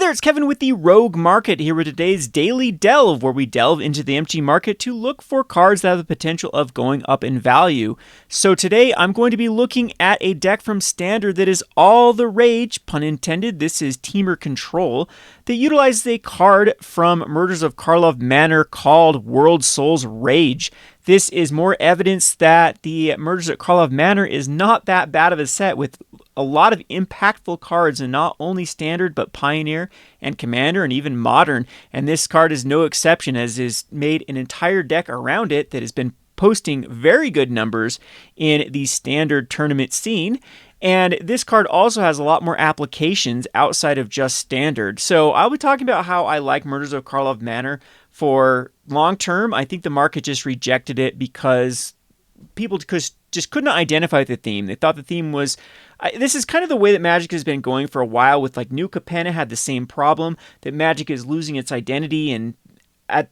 there, it's Kevin with the Rogue Market here with today's Daily Delve, where we delve into the MG market to look for cards that have the potential of going up in value. So today I'm going to be looking at a deck from Standard that is all the rage, pun intended. This is Temur Control, that utilizes a card from Murders of Karlov Manor called World Souls Rage. This is more evidence that the Murders at Karlov Manor is not that bad of a set, with a lot of impactful cards in not only Standard but Pioneer and Commander and even Modern, and this card is no exception, as is made an entire deck around it that has been posting very good numbers in the Standard tournament scene. And this card also has a lot more applications outside of just Standard. So I'll be talking about how I like Murders of Karlov Manor for long term. I think the market just rejected it because people just couldn't identify the theme. They thought the theme was... this is kind of the way that Magic has been going for a while, with like New Capenna had the same problem, that Magic is losing its identity, and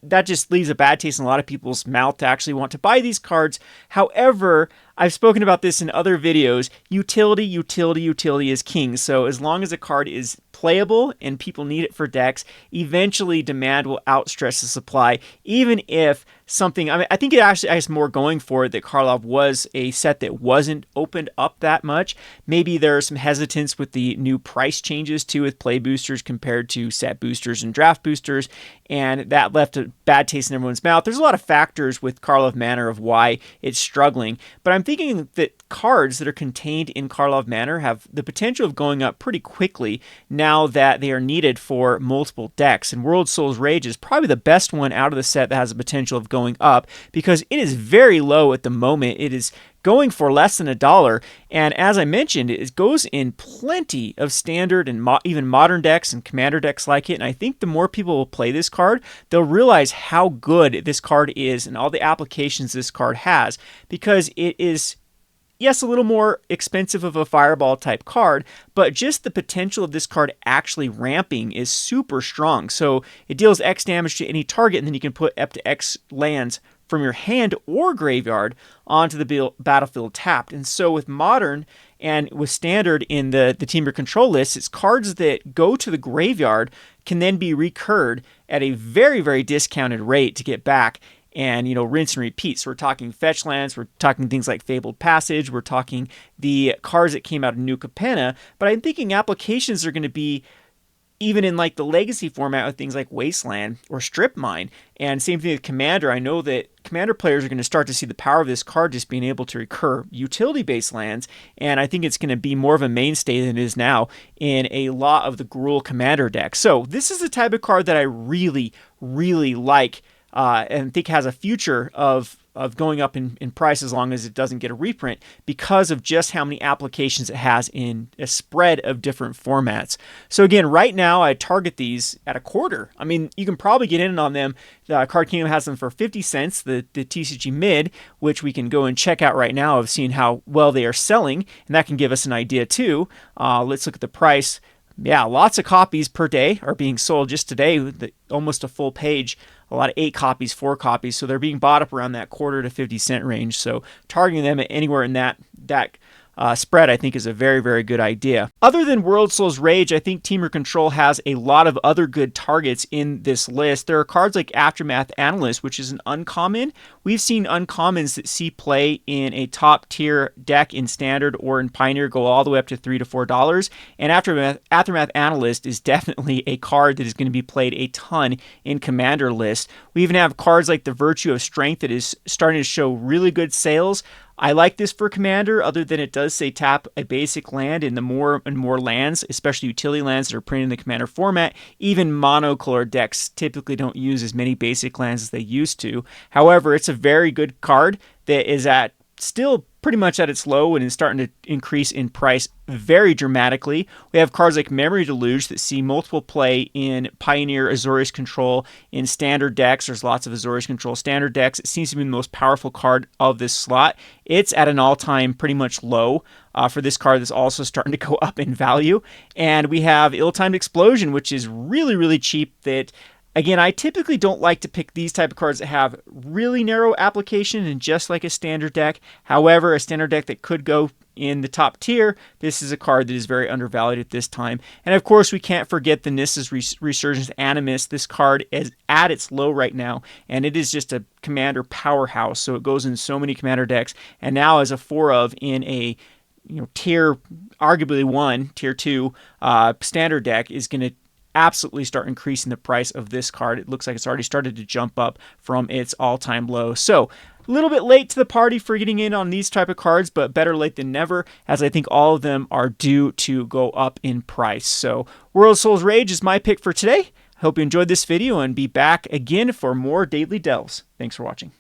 that just leaves a bad taste in a lot of people's mouth to actually want to buy these cards. However, I've spoken about this in other videos. Utility is king. So as long as a card is playable and people need it for decks, eventually demand will outstretch the supply, even if something... I think it actually has more going for it that Karlov was a set that wasn't opened up that much. Maybe there's some hesitance with the new price changes too, with play boosters compared to set boosters and draft boosters, and that left a bad taste in everyone's mouth. There's a lot of factors with Karlov Manor of why it's struggling, but I'm thinking that cards that are contained in Karlov Manor have the potential of going up pretty quickly now that they are needed for multiple decks. And World Souls Rage is probably the best one out of the set that has the potential of going up, because it is very low at the moment. It is going for less than $1. And as I mentioned, it goes in plenty of Standard and even Modern decks and Commander decks like it. And I think the more people will play this card, they'll realize how good this card is and all the applications this card has, because it is... yes, a little more expensive of a fireball type card, but just the potential of this card actually ramping is super strong. So it deals X damage to any target, and then you can put up to X lands from your hand or graveyard onto the battlefield tapped. And so with Modern and with Standard in the Temur Control list, it's cards that go to the graveyard can then be recurred at a very, very discounted rate to get back and, rinse and repeat. So we're talking fetch lands, we're talking things like Fabled Passage, we're talking the cards that came out of New Capenna, but I'm thinking applications are going to be even in like the Legacy format with things like Wasteland or Strip Mine. And same thing with Commander. I know that Commander players are going to start to see the power of this card just being able to recur utility-based lands, and I think it's going to be more of a mainstay than it is now in a lot of the Gruul Commander decks. So this is the type of card that I really, really like, and think has a future of going up in price as long as it doesn't get a reprint, because of just how many applications it has in a spread of different formats. So again, right now I target these at $0.25. I mean, you can probably get in on them. Card Kingdom has them for 50 cents, the TCG mid, which we can go and check out right now of seeing how well they are selling, and that can give us an idea too. Let's look at the price. Yeah, lots of copies per day are being sold just today, almost a full page. A lot of 8 copies, 4 copies, so they're being bought up around that $0.25 to 50 cent range. So targeting them at anywhere in that spread, I think, is a very, very good idea. Other than World Souls Rage, I think Temur Control has a lot of other good targets in this list. There are cards like Aftermath Analyst, which is an uncommon. We've seen uncommons that see play in a top tier deck in Standard or in Pioneer go all the way up to $3 to $4. And Aftermath Analyst is definitely a card that is going to be played a ton in Commander lists. We even have cards like the Virtue of Strength that is starting to show really good sales. I like this for Commander, other than it does say tap a basic land in the more and more lands, especially utility lands that are printed in the Commander format. Even monocolor decks typically don't use as many basic lands as they used to. However, it's a very good card that is at still pretty much at its low and is starting to increase in price very dramatically. We have cards like Memory Deluge that see multiple play in Pioneer Azorius Control in Standard decks. There's lots of Azorius Control Standard decks. It seems to be the most powerful card of this slot. It's at an all-time pretty much low for this card that's also starting to go up in value. And we have Ill-Timed Explosion, which is really, really cheap. That, again, I typically don't like to pick these type of cards that have really narrow application and just like a Standard deck. However, a Standard deck that could go in the top tier, this is a card that is very undervalued at this time. And of course, we can't forget the Nissa's Resurgence Animus. This card is at its low right now, and it is just a commander powerhouse. So it goes in so many commander decks, and now as a 4-of in a tier, arguably 1, tier 2 standard deck is going to absolutely start increasing the price of this card. It looks like it's already started to jump up from its all-time low. So a little bit late to the party for getting in on these type of cards, but better late than never, as I think all of them are due to go up in price. So World of Souls Rage is my pick for today. I hope you enjoyed this video and be back again for more Daily Delves. Thanks for watching.